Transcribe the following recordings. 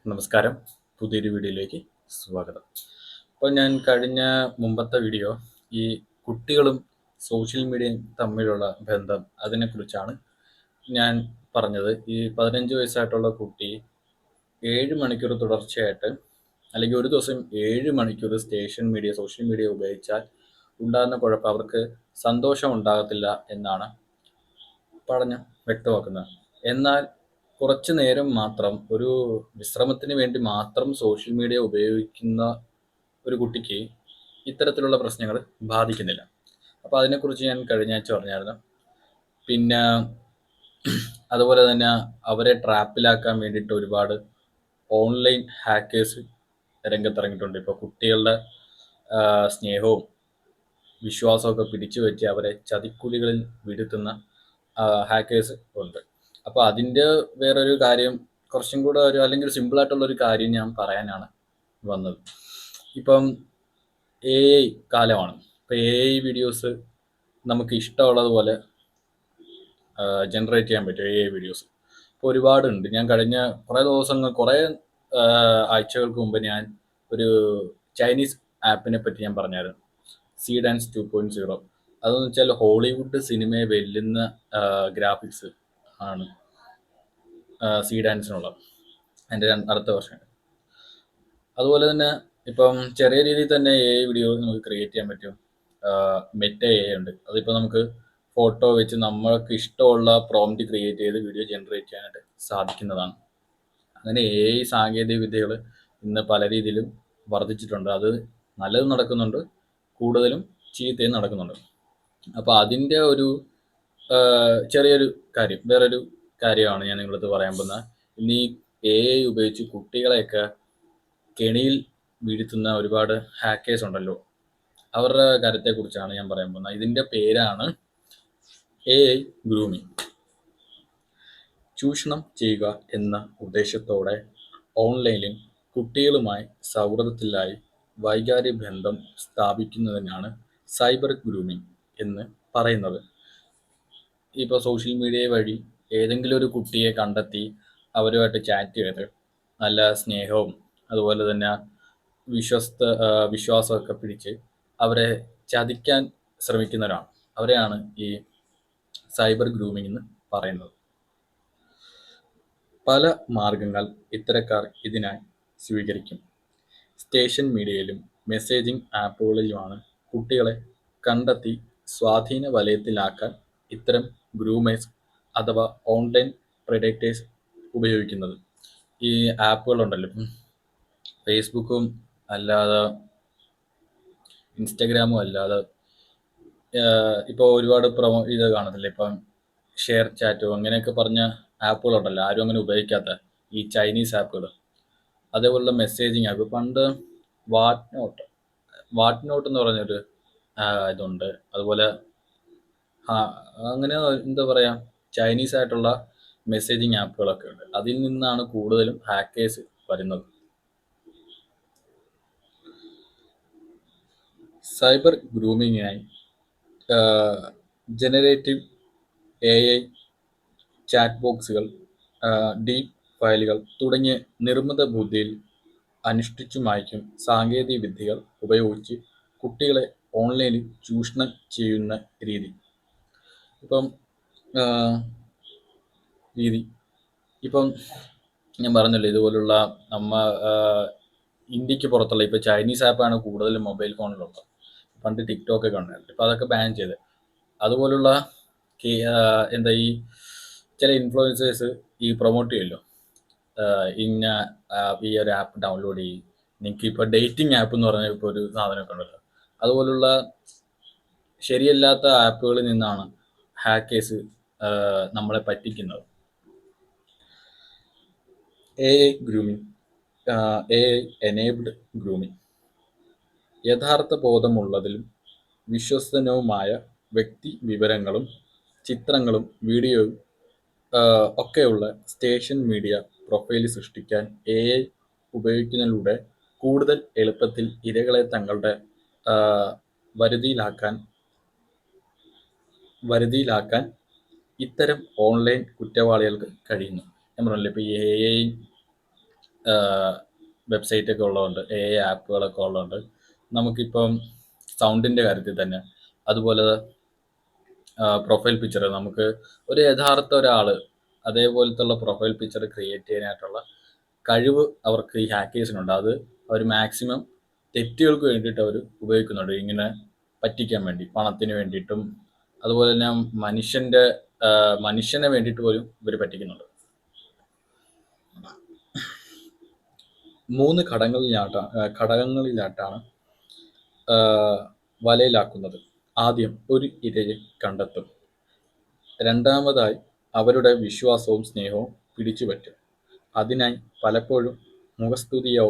നമസ്കാരം. പുതിയൊരു വീഡിയോയിലേക്ക് സ്വാഗതം. അപ്പോൾ ഞാൻ കഴിഞ്ഞ മുമ്പത്തെ വീഡിയോ ഈ കുട്ടികളും സോഷ്യൽ മീഡിയയും തമ്മിലുള്ള ബന്ധം അതിനെക്കുറിച്ചാണ് ഞാൻ പറഞ്ഞത്. ഈ 15 വയസ്സായിട്ടുള്ള കുട്ടി 7 മണിക്കൂർ തുടർച്ചയായിട്ട് അല്ലെങ്കിൽ ഒരു ദിവസം 7 മണിക്കൂർ സോഷ്യൽ മീഡിയ ഉപയോഗിച്ചാൽ ഉണ്ടാകുന്ന കുഴപ്പം അവർക്ക് സന്തോഷം ഉണ്ടാകത്തില്ല എന്നാണ് പഠനം വ്യക്തമാക്കുന്നത്. എന്നാൽ കുറച്ചു നേരം മാത്രം ഒരു വിശ്രമത്തിന് വേണ്ടി മാത്രം സോഷ്യൽ മീഡിയ ഉപയോഗിക്കുന്ന ഒരു കുട്ടിക്ക് ഇത്തരത്തിലുള്ള പ്രശ്നങ്ങൾ ബാധിക്കുന്നില്ല. അപ്പോൾ അതിനെക്കുറിച്ച് ഞാൻ കഴിഞ്ഞ ആഴ്ച പറഞ്ഞായിരുന്നു. പിന്നെ അതുപോലെ തന്നെ അവരെ ട്രാപ്പിലാക്കാൻ വേണ്ടിയിട്ട് ഒരുപാട് ഓൺലൈൻ ഹാക്കേഴ്സ് രംഗത്തിറങ്ങിയിട്ടുണ്ട്. ഇപ്പോൾ കുട്ടികളുടെ സ്നേഹവും വിശ്വാസമൊക്കെ പിടിച്ചു പറ്റി അവരെ ചതിക്കുഴികളിൽ വീഴ്ത്തുന്ന ഹാക്കേഴ്സ് ഉണ്ട്. അപ്പോൾ അതിൻ്റെ വേറൊരു കാര്യം കുറച്ചും കൂടെ അല്ലെങ്കിൽ സിമ്പിളായിട്ടുള്ളൊരു കാര്യം ഞാൻ പറയാനാണ് വന്നത്. ഇപ്പം AI കാലമാണ്. ഇപ്പോൾ AI വീഡിയോസ് നമുക്ക് ഇഷ്ടമുള്ളതുപോലെ ജനറേറ്റ് ചെയ്യാൻ പറ്റും AI വീഡിയോസ്. ഇപ്പോൾ ഒരുപാടുണ്ട്. ഞാൻ കഴിഞ്ഞ കുറേ ആഴ്ചകൾക്ക് മുമ്പ് ഞാൻ ഒരു ചൈനീസ് ആപ്പിനെ പറ്റി ഞാൻ പറഞ്ഞായിരുന്നു. Zee Dance 2.0. അതെന്ന് വെച്ചാൽ ഹോളിവുഡ് സിനിമയെ വെല്ലുന്ന ഗ്രാഫിക്സ് ആണ് സീ ഡാൻസിനുള്ളത്. അതിൻ്റെ അടുത്ത വർഷം. അതുപോലെ തന്നെ ഇപ്പം ചെറിയ രീതിയിൽ തന്നെ AI വീഡിയോ നമുക്ക് ക്രിയേറ്റ് ചെയ്യാൻ പറ്റും. മെറ്റ AI ഉണ്ട്. അതിപ്പോൾ നമുക്ക് ഫോട്ടോ വെച്ച് നമ്മൾക്ക് ഇഷ്ടമുള്ള പ്രോംപ്റ്റ് ക്രിയേറ്റ് ചെയ്ത് വീഡിയോ ജനറേറ്റ് ചെയ്യാനായിട്ട് സാധിക്കുന്നതാണ്. അങ്ങനെ AI സാങ്കേതിക വിദ്യകൾ ഇന്ന് പല രീതിയിലും വർദ്ധിച്ചിട്ടുണ്ട്. അത് നല്ലതും നടക്കുന്നുണ്ട്, കൂടുതലും ചീത്തയും നടക്കുന്നുണ്ട്. അപ്പോൾ അതിൻ്റെ ഒരു ചെറിയൊരു കാര്യം, വേറൊരു കാര്യമാണ് ഞാൻ നിങ്ങളടുത്ത് പറയാൻ പോകുന്നത്. ഇന്ന് ഈ AI ഉപയോഗിച്ച് കുട്ടികളെയൊക്കെ കെണിയിൽ വീഴ്ത്തുന്ന ഒരുപാട് ഹാക്കേഴ്സ് ഉണ്ടല്ലോ, അവരുടെ കാര്യത്തെക്കുറിച്ചാണ് ഞാൻ പറയാൻ പോകുന്നത്. ഇതിൻ്റെ പേരാണ് AI ഗ്രൂമിങ്. ചൂഷണം ചെയ്യുക എന്ന ഉദ്ദേശത്തോടെ ഓൺലൈനിൽ കുട്ടികളുമായി സൗഹൃദത്തിലായി വൈകാരിക ബന്ധം സ്ഥാപിക്കുന്നതിനാണ് സൈബർ ഗ്രൂമിങ് എന്ന് പറയുന്നത്. ഇപ്പോൾ സോഷ്യൽ മീഡിയ വഴി ഏതെങ്കിലും ഒരു കുട്ടിയെ കണ്ടെത്തി അവരുമായിട്ട് ചാറ്റ് ചെയ്ത് നല്ല സ്നേഹവും അതുപോലെ തന്നെ വിശ്വാസമൊക്കെ പിടിച്ച് അവരെ ചതിക്കാൻ ശ്രമിക്കുന്നവരാണ്. അവരെയാണ് ഈ സൈബർ ഗ്രൂമിംഗ് എന്ന് പറയുന്നത്. പല മാർഗങ്ങൾ ഇത്തരക്കാർ ഇതിനായി സ്വീകരിക്കും. സോഷ്യൽ മീഡിയയിലും മെസ്സേജിംഗ് ആപ്പുകളിലുമാണ് കുട്ടികളെ കണ്ടെത്തി സ്വാധീന വലയത്തിലാക്കാൻ ഇത്തരം ഗ്രൂമേഴ്സ് അഥവാ ഓൺലൈൻ പ്രെഡേറ്റേഴ്സ് ഉപയോഗിക്കുന്നത്. ഈ ആപ്പുകളുണ്ടല്ലോ, ഇപ്പം ഫേസ്ബുക്കും അല്ലാതെ ഇൻസ്റ്റഗ്രാമും അല്ലാതെ ഇപ്പോൾ ഒരുപാട് ഇത് കാണത്തില്ല. ഇപ്പം ഷെയർ ചാറ്റോ അങ്ങനെയൊക്കെ പറഞ്ഞ ആപ്പുകളുണ്ടല്ലോ, ആരും അങ്ങനെ ഉപയോഗിക്കാത്ത ഈ ചൈനീസ് ആപ്പുകൾ. അതേപോലുള്ള മെസ്സേജിങ് ആപ്പ്. പണ്ട് വാട്ട് നോട്ട് എന്ന് പറഞ്ഞൊരു ഇതുണ്ട്. അതുപോലെ അങ്ങനെ എന്താ പറയുക, ചൈനീസ് ആയിട്ടുള്ള മെസ്സേജിങ് ആപ്പുകളൊക്കെ ഉണ്ട്. അതിൽ നിന്നാണ് കൂടുതലും ഹാക്കേഴ്സ് വരുന്നത്. സൈബർ ഗ്രൂമിങ്ങിനായി ജനറേറ്റീവ് AI ചാറ്റ് ബോക്സുകൾ, ഡീപ് ഫയലുകൾ തുടങ്ങിയ നിർമ്മിത ബുദ്ധിയിൽ അനുഷ്ഠിച്ചുമായിരിക്കും സാങ്കേതിക വിദ്യകൾ ഉപയോഗിച്ച് കുട്ടികളെ ഓൺലൈനിൽ ചൂഷണം ചെയ്യുന്ന രീതി. ഇപ്പം ഞാൻ പറഞ്ഞല്ലോ, ഇതുപോലുള്ള ഇന്ത്യക്ക് പുറത്തുള്ള ഇപ്പോൾ ചൈനീസ് ആപ്പാണ് കൂടുതലും മൊബൈൽ ഫോണിലുള്ളത്. പണ്ട് ടിക്ടോക്ക് ഒക്കെ ഉണ്ടായിരുന്നു, ഇപ്പോൾ അതൊക്കെ ബാൻ ചെയ്ത്. അതുപോലുള്ള എന്താ ഈ ചില ഇൻഫ്ലുവൻസേഴ്സ് ഈ പ്രൊമോട്ട് ചെയ്യുമല്ലോ, ഇന്ന ഈ ഒരു ആപ്പ് ഡൗൺലോഡ് ചെയ്യും, നിങ്ങൾക്ക് ഇപ്പോൾ ഡേറ്റിംഗ് ആപ്പ് എന്ന് പറഞ്ഞ ഇപ്പോൾ ഒരു സാധനമൊക്കെ ഉണ്ടല്ലോ. അതുപോലുള്ള ശരിയല്ലാത്ത ആപ്പുകളിൽ നിന്നാണ് ഹാക്കേഴ്സ് നമ്മളെ പറ്റിക്കുന്നത്. AI grooming, AI enabled grooming. യഥാർത്ഥ ബോധമുള്ളതിലും വിശ്വസനീയവുമായ വ്യക്തി വിവരങ്ങളും ചിത്രങ്ങളും വീഡിയോയും ഒക്കെയുള്ള സോഷ്യൽ മീഡിയ പ്രൊഫൈൽ സൃഷ്ടിക്കാൻ AI ഉപയോഗിക്കുന്നതിലൂടെ കൂടുതൽ എളുപ്പത്തിൽ ഇരകളെ തങ്ങളുടെ വരുതിയിലാക്കാൻ ഇത്തരം ഓൺലൈൻ കുറ്റവാളികൾക്ക് കഴിയുന്നു. ഞാൻ പറഞ്ഞല്ലോ, ഇപ്പോൾ ഈ AI വെബ്സൈറ്റൊക്കെ ഉള്ളതുകൊണ്ട്, ആപ്പുകളൊക്കെ ഉള്ളതുകൊണ്ട് നമുക്കിപ്പം സൗണ്ടിൻ്റെ കാര്യത്തിൽ തന്നെ, അതുപോലെ പ്രൊഫൈൽ പിക്ചർ, നമുക്ക് ഒരു യഥാർത്ഥ ഒരാൾ അതേപോലത്തുള്ള പ്രൊഫൈൽ പിക്ചർ ക്രിയേറ്റ് ചെയ്യാനായിട്ടുള്ള കഴിവ് അവർക്ക് ഈ ഹാക്കേഴ്സിനുണ്ട്. അത് അവർ മാക്സിമം തെറ്റുകൾക്ക് വേണ്ടിയിട്ട് അവർ ഉപയോഗിക്കുന്നുണ്ട്, ഇങ്ങനെ പറ്റിക്കാൻ വേണ്ടി, പണത്തിന് വേണ്ടിയിട്ടും അതുപോലെ തന്നെ മനുഷ്യനെ വേണ്ടിയിട്ട് പോലും ഇവർ പറ്റിക്കുന്നുണ്ട്. 3 ഘടകങ്ങളിലായിട്ടാണ് വലയിലാക്കുന്നത്. ആദ്യം ഒരു ഇരയെ കണ്ടെത്തും. രണ്ടാമതായി അവരുടെ വിശ്വാസവും സ്നേഹവും പിടിച്ചുപറ്റും. അതിനായി പലപ്പോഴും മുഖസ്തുതിയോ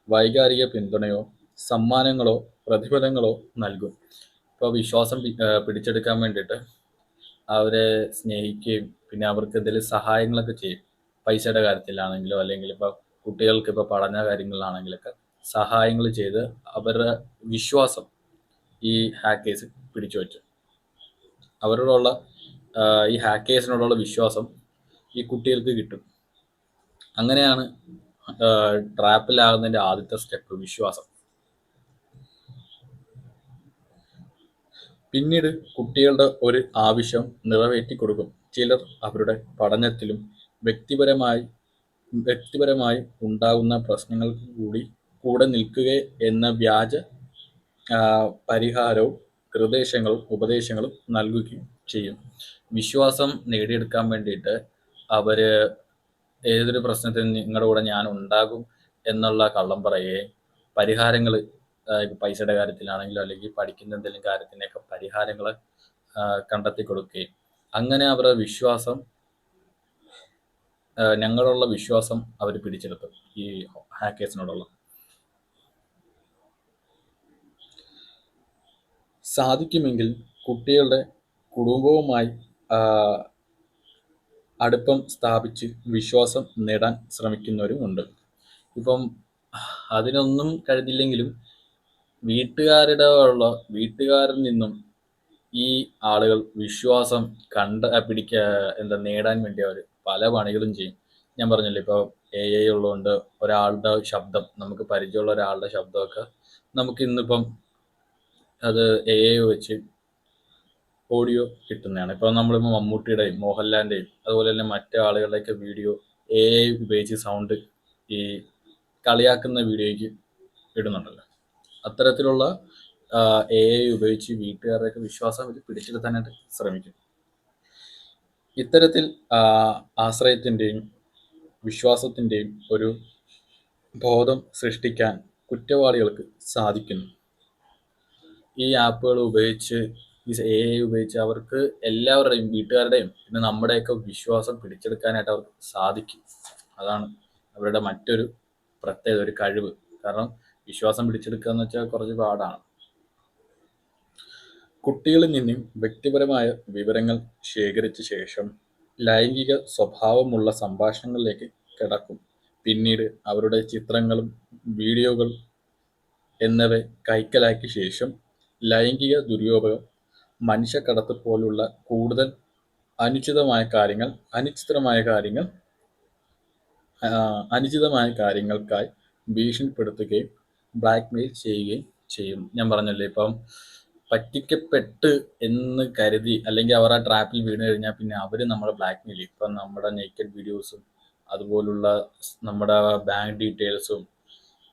വൈകാരിക പിന്തുണയോ സമ്മാനങ്ങളോ പ്രതിഫലങ്ങളോ നൽകും. ഇപ്പോൾ വിശ്വാസം പിടിച്ചെടുക്കാൻ വേണ്ടിയിട്ട് അവരെ സ്നേഹിക്കുകയും പിന്നെ അവർക്ക് എന്തെങ്കിലും സഹായങ്ങളൊക്കെ ചെയ്യും. പൈസയുടെ കാര്യത്തിലാണെങ്കിലോ അല്ലെങ്കിൽ ഇപ്പോൾ കുട്ടികൾക്ക് ഇപ്പോൾ പഠന കാര്യങ്ങളിലാണെങ്കിലൊക്കെ സഹായങ്ങൾ ചെയ്ത് അവരുടെ വിശ്വാസം ഈ ഹാക്കേഴ്സ് പിടിച്ചു പറ്റും. അവരോടുള്ള ഈ ഹാക്കേഴ്സിനോടുള്ള വിശ്വാസം ഈ കുട്ടികൾക്ക് കിട്ടും. അങ്ങനെയാണ് ട്രാപ്പിലാകുന്നതിൻ്റെ ആദ്യത്തെ സ്റ്റെപ്പ് വിശ്വാസം. പിന്നീട് കുട്ടികളുടെ ഒരു ആവശ്യം നിറവേറ്റി കൊടുക്കും. ചിലർ അവരുടെ പഠനത്തിലും വ്യക്തിപരമായി ഉണ്ടാകുന്ന പ്രശ്നങ്ങൾക്ക് കൂടെ നിൽക്കുക എന്ന വ്യാജ പരിഹാരവും ഉപദേശങ്ങളും നൽകുകയും ചെയ്യും. വിശ്വാസം നേടിയെടുക്കാൻ വേണ്ടിയിട്ട് അവർ ഏതൊരു പ്രശ്നത്തിനും നിങ്ങളുടെ കൂടെ ഞാൻ ഉണ്ടാകും എന്നുള്ള കള്ളം പറയുകയും പരിഹാരങ്ങൾ, ഇപ്പോൾ പൈസയുടെ കാര്യത്തിലാണെങ്കിലോ അല്ലെങ്കിൽ പഠിക്കുന്ന എന്തെങ്കിലും കാര്യത്തിനൊക്കെ പരിഹാരങ്ങൾ കണ്ടെത്തി കൊടുക്കുകയും അങ്ങനെ അവരുടെ ഞങ്ങളുള്ള വിശ്വാസം അവർ പിടിച്ചെടുത്തു ഈ ഹാക്കേഴ്സിനോടുള്ള. സാധിക്കുമെങ്കിൽ കുട്ടികളുടെ കുടുംബവുമായി അടുപ്പം സ്ഥാപിച്ച് വിശ്വാസം നേടാൻ ശ്രമിക്കുന്നവരുമുണ്ട്. ഇപ്പം അതിനൊന്നും കഴിഞ്ഞില്ലെങ്കിലും വീട്ടുകാരിൽ നിന്നും ഈ ആളുകൾ വിശ്വാസം നേടാൻ വേണ്ടി അവർ പല പണികളും ചെയ്യും. ഞാൻ പറഞ്ഞല്ലോ, ഇപ്പോൾ AI ഉള്ളതുകൊണ്ട് ഒരാളുടെ ശബ്ദം, നമുക്ക് പരിചയമുള്ള ഒരാളുടെ ശബ്ദമൊക്കെ നമുക്ക് ഇന്നിപ്പം അത് AI വെച്ച് ഓഡിയോ കിട്ടുന്നതാണ്. ഇപ്പോൾ നമ്മളിപ്പോൾ മമ്മൂട്ടിയുടെയും മോഹൻലാലിൻ്റെയും അതുപോലെ തന്നെ മറ്റു ആളുകളുടെയൊക്കെ വീഡിയോ AI ഉപയോഗിച്ച് സൗണ്ട് ഈ കളിയാക്കുന്ന വീഡിയോയ്ക്ക് ഇടുന്നുണ്ടല്ലോ. അത്തരത്തിലുള്ള AI ഉപയോഗിച്ച് വീട്ടുകാരുടെയൊക്കെ വിശ്വാസം പിടിച്ചെടുത്താനായിട്ട് ശ്രമിക്കും. ഇത്തരത്തിൽ ആശ്രയത്തിൻ്റെയും വിശ്വാസത്തിൻ്റെയും ഒരു ബോധം സൃഷ്ടിക്കാൻ കുറ്റവാളികൾക്ക് സാധിക്കുന്നു. ഈ ആപ്പുകൾ ഉപയോഗിച്ച്, ഈ AI ഉപയോഗിച്ച് അവർക്ക് എല്ലാവരുടെയും, വീട്ടുകാരുടെയും പിന്നെ നമ്മുടെയൊക്കെ വിശ്വാസം പിടിച്ചെടുക്കാനായിട്ട് അവർക്ക് സാധിക്കും. അതാണ് അവരുടെ മറ്റൊരു പ്രത്യേകത, ഒരു കഴിവ്. കാരണം വിശ്വാസം പിടിച്ചെടുക്കുക എന്ന് വെച്ചാൽ കുറച്ച് പാടാണ്. കുട്ടികളിൽ നിന്നും വ്യക്തിപരമായ വിവരങ്ങൾ ശേഖരിച്ച ശേഷം ലൈംഗിക സ്വഭാവമുള്ള സംഭാഷണങ്ങളിലേക്ക് കടക്കും. പിന്നീട് അവരുടെ ചിത്രങ്ങളും വീഡിയോകൾ എന്നിവ കൈക്കലാക്കിയ ശേഷം ലൈംഗിക ദുരുപയോഗം, മനുഷ്യക്കടത്ത് പോലുള്ള കൂടുതൽ അനുചിതമായ കാര്യങ്ങൾക്കായി ഭീഷണിപ്പെടുത്തുകയും ബ്ലാക്ക്മെയിൽ ചെയ്യുകയും ചെയ്യും. ഞാൻ പറഞ്ഞല്ലേ, ഇപ്പം പറ്റിക്കപ്പെട്ട് എന്ന് കരുതി അല്ലെങ്കിൽ അവർ ആ ട്രാപ്പിൽ വീണ് കഴിഞ്ഞാൽ പിന്നെ അവർ നമ്മളെ ബ്ലാക്ക്മെയിൽ ചെയ്യും. ഇപ്പം നമ്മുടെ നേക്കഡ് വീഡിയോസും അതുപോലുള്ള നമ്മുടെ ബാങ്ക് ഡീറ്റെയിൽസും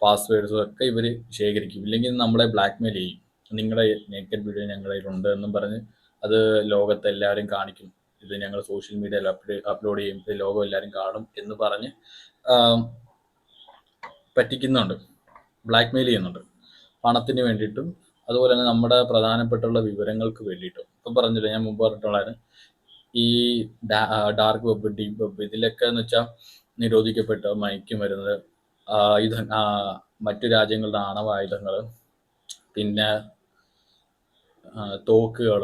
പാസ്വേഡ്സും ഒക്കെ ഇവർ ശേഖരിക്കും. ഇല്ലെങ്കിൽ നമ്മളെ ബ്ലാക്ക്മെയിൽ ചെയ്യും. നിങ്ങളുടെ നേക്കഡ് വീഡിയോ ഞങ്ങളുടെ കയ്യിലുണ്ട് എന്നും പറഞ്ഞ് അത് ലോകത്തെ എല്ലാവരും കാണിക്കും. ഇത് ഞങ്ങൾ സോഷ്യൽ മീഡിയയിൽ അപ്ലോഡ് ചെയ്യും, ഇത് ലോകം എല്ലാവരും കാണും എന്ന് പറഞ്ഞ് പറ്റിക്കുന്നുണ്ട്, ബ്ലാക്ക്മെയിൽ ചെയ്യുന്നുണ്ട്. പണത്തിന് വേണ്ടിയിട്ടും അതുപോലെ തന്നെ നമ്മുടെ പ്രധാനപ്പെട്ടുള്ള വിവരങ്ങൾക്ക് വേണ്ടിയിട്ടും. ഇപ്പം പറഞ്ഞില്ല, ഞാൻ മുമ്പ് പറഞ്ഞിട്ടുള്ളതാണ്, ഈ ഡാർക്ക് വെബ്, ഡീപ് വെബ്, ഇതിലൊക്കെ എന്ന് വെച്ചാൽ നിരോധിക്കപ്പെട്ട മയക്കുമരുന്ന്, മറ്റു രാജ്യങ്ങളുടെ ആണവായുധങ്ങൾ, പിന്നെ തോക്കുകൾ,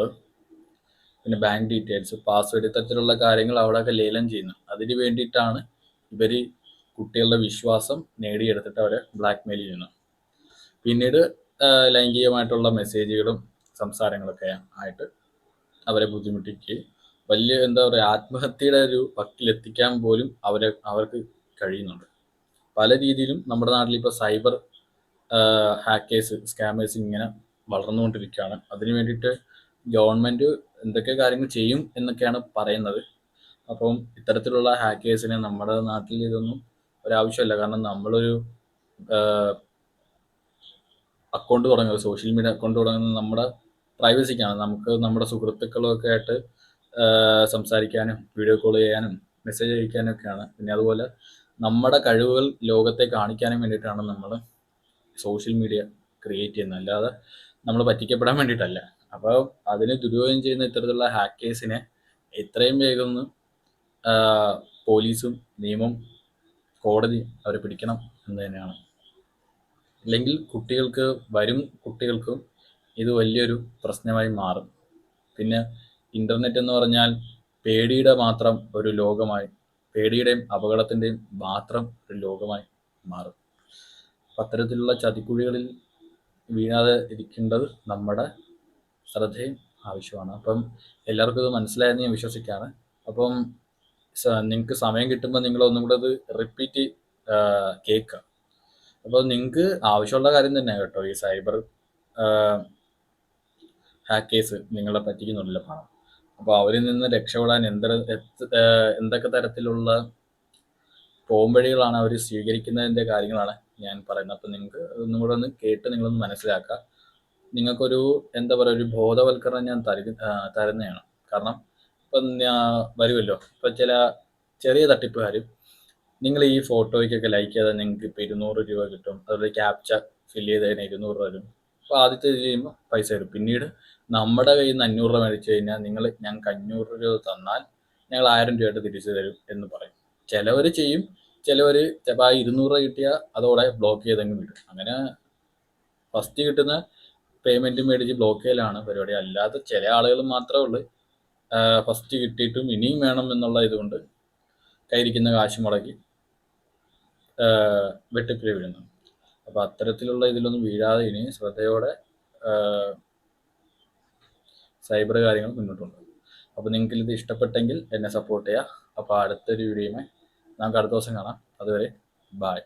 പിന്നെ ബാങ്ക് ഡീറ്റെയിൽസ്, പാസ്വേഡ്, ഇത്തരത്തിലുള്ള കാര്യങ്ങൾ അവിടെയൊക്കെ ലേലം ചെയ്യുന്നു. അതിന് വേണ്ടിയിട്ടാണ് ഇവർ കുട്ടികളുടെ വിശ്വാസം നേടിയെടുത്തിട്ട് അവരെ ബ്ലാക്ക്മെയിൽ ചെയ്യുന്നു. പിന്നീട് ലൈംഗികമായിട്ടുള്ള മെസ്സേജുകളും സംസാരങ്ങളൊക്കെ ആയിട്ട് അവരെ ബുദ്ധിമുട്ടിക്കുകയും വലിയ ആത്മഹത്യയുടെ ഒരു വക്കിലെത്തിക്കാൻ പോലും അവർക്ക് കഴിയുന്നുണ്ട്. പല രീതിയിലും നമ്മുടെ നാട്ടിൽ ഇപ്പോൾ സൈബർ ഹാക്കേഴ്സ്, സ്കാമേഴ്സ് ഇങ്ങനെ വളർന്നുകൊണ്ടിരിക്കുകയാണ്. അതിന് വേണ്ടിയിട്ട് ഗവൺമെൻറ് എന്തൊക്കെ കാര്യങ്ങൾ ചെയ്യും എന്നൊക്കെയാണ് പറയുന്നത്. അപ്പം ഇത്തരത്തിലുള്ള ഹാക്കേഴ്സിനെ നമ്മുടെ നാട്ടിൽ ഇതൊന്നും ഒരാവശ്യമില്ല. കാരണം നമ്മളൊരു അക്കൗണ്ട് തുടങ്ങുക, സോഷ്യൽ മീഡിയ അക്കൗണ്ട് തുടങ്ങുന്നത് നമ്മുടെ പ്രൈവസിക്കാണ്. നമുക്ക് നമ്മുടെ സുഹൃത്തുക്കളൊക്കെ ആയിട്ട് സംസാരിക്കാനും വീഡിയോ കോൾ ചെയ്യാനും മെസ്സേജ് അയക്കാനും ഒക്കെയാണ്. പിന്നെ അതുപോലെ നമ്മുടെ കഴിവുകൾ ലോകത്തെ കാണിക്കാനും വേണ്ടിയിട്ടാണ് നമ്മൾ സോഷ്യൽ മീഡിയ ക്രിയേറ്റ് ചെയ്യുന്നത്, അല്ലാതെ നമ്മൾ പറ്റിക്കപ്പെടാൻ വേണ്ടിയിട്ടല്ല. അപ്പോൾ അതിന് ദുരുപയോഗം ചെയ്യുന്ന ഇത്തരത്തിലുള്ള ഹാക്കേഴ്സിനെ എത്രയും വേഗം ഒന്ന് പോലീസും നിയമം കോടതി അവരെ പിടിക്കണം എന്ന് തന്നെയാണ്. ഇല്ലെങ്കിൽ വരും കുട്ടികൾക്കും ഇത് വലിയൊരു പ്രശ്നമായി മാറും. പിന്നെ ഇൻ്റർനെറ്റ് എന്ന് പറഞ്ഞാൽ പേടിയുടെ മാത്രം ഒരു ലോകമായി, പേടിയുടെയും അപകടത്തിൻ്റെയും മാത്രം ഒരു ലോകമായി മാറും. അപ്പം അത്തരത്തിലുള്ള ചതിക്കുഴികളിൽ വീഴാതെ ഇരിക്കേണ്ടത് നമ്മുടെ ശ്രദ്ധയും ആവശ്യമാണ്. അപ്പം എല്ലാവർക്കും ഇത് മനസ്സിലായെന്ന് ഞാൻ വിശ്വസിക്കുകയാണ്. അപ്പം നിങ്ങൾക്ക് സമയം കിട്ടുമ്പോൾ നിങ്ങളൊന്നും കൂടെ അത് റിപ്പീറ്റ് കേൾക്കുക. അപ്പോൾ നിങ്ങൾക്ക് ആവശ്യമുള്ള കാര്യം തന്നെ കേട്ടോ, ഈ സൈബർ ഹാക്കേഴ്സ് നിങ്ങളെ പറ്റിക്കുന്നുണ്ടല്ലോ പണം. അപ്പോൾ അവരിൽ നിന്ന് രക്ഷപ്പെടാൻ എന്തൊക്കെ തരത്തിലുള്ള പോംവഴികളാണ് അവർ സ്വീകരിക്കുന്നതിൻ്റെ കാര്യങ്ങളാണ് ഞാൻ പറയുന്നത്. അപ്പം നിങ്ങൾക്ക് ഒന്നും കൂടെ ഒന്ന് കേട്ട് നിങ്ങളൊന്ന് മനസ്സിലാക്കുക. നിങ്ങൾക്കൊരു എന്താ പറയുക, ഒരു ബോധവൽക്കരണം ഞാൻ തരുന്നതാണ്. കാരണം ഇപ്പം വരുമല്ലോ, ഇപ്പം ചില ചെറിയ തട്ടിപ്പുകാർ നിങ്ങൾ ഈ ഫോട്ടോയ്ക്കൊക്കെ ലൈക്ക് ചെയ്താൽ നിങ്ങൾക്ക് ഇപ്പോൾ 200 രൂപ കിട്ടും, അതുപോലെ ക്യാപ്ച ഫില്ല് ചെയ്തതിന് 200 രൂപ തരും. അപ്പോൾ ആദ്യത്തെ ഇത് ചെയ്യുമ്പോൾ പൈസ തരും. പിന്നീട് നമ്മുടെ കയ്യിൽ നിന്ന് 500 രൂപ മേടിച്ചു കഴിഞ്ഞാൽ ഞങ്ങൾക്ക് 500 രൂപ തന്നാൽ ഞങ്ങൾ 1000 രൂപയായിട്ട് തിരിച്ചു തരും എന്ന് പറയും. ചിലവർ ചെയ്യും, ചിലവർ ചിലപ്പോൾ ആ 200 രൂപ കിട്ടിയാൽ അതോടെ ബ്ലോക്ക് ചെയ്തങ്ങ് വിടും. അങ്ങനെ ഫസ്റ്റ് കിട്ടുന്ന പേയ്മെൻറ്റ് മേടിച്ച് ബ്ലോക്ക് ചെയ്യലാണ് പരിപാടി. അല്ലാതെ ചില ആളുകൾ മാത്രമേ ഉള്ളൂ ഫസ്റ്റ് കിട്ടിയിട്ടും ഇനിയും വേണം എന്നുള്ള ഇതുകൊണ്ട് കയ്യിരിക്കുന്ന കാശ് മുടക്കി വെട്ടിപ്പിരി വീഴുന്നു. അപ്പോൾ അത്തരത്തിലുള്ള ഇതിലൊന്നും വീഴാതെ ഇനി ശ്രദ്ധയോടെ സൈബർ കാര്യങ്ങൾ മുന്നോട്ടുണ്ട്. അപ്പോൾ നിങ്ങൾക്ക് ഇത് ഇഷ്ടപ്പെട്ടെങ്കിൽ എന്നെ സപ്പോർട്ട് ചെയ്യുക. അപ്പോൾ അടുത്തൊരു വീഡിയോയുമായി നമുക്ക് അടുത്ത ദിവസം കാണാം. അതുവരെ ബായ്.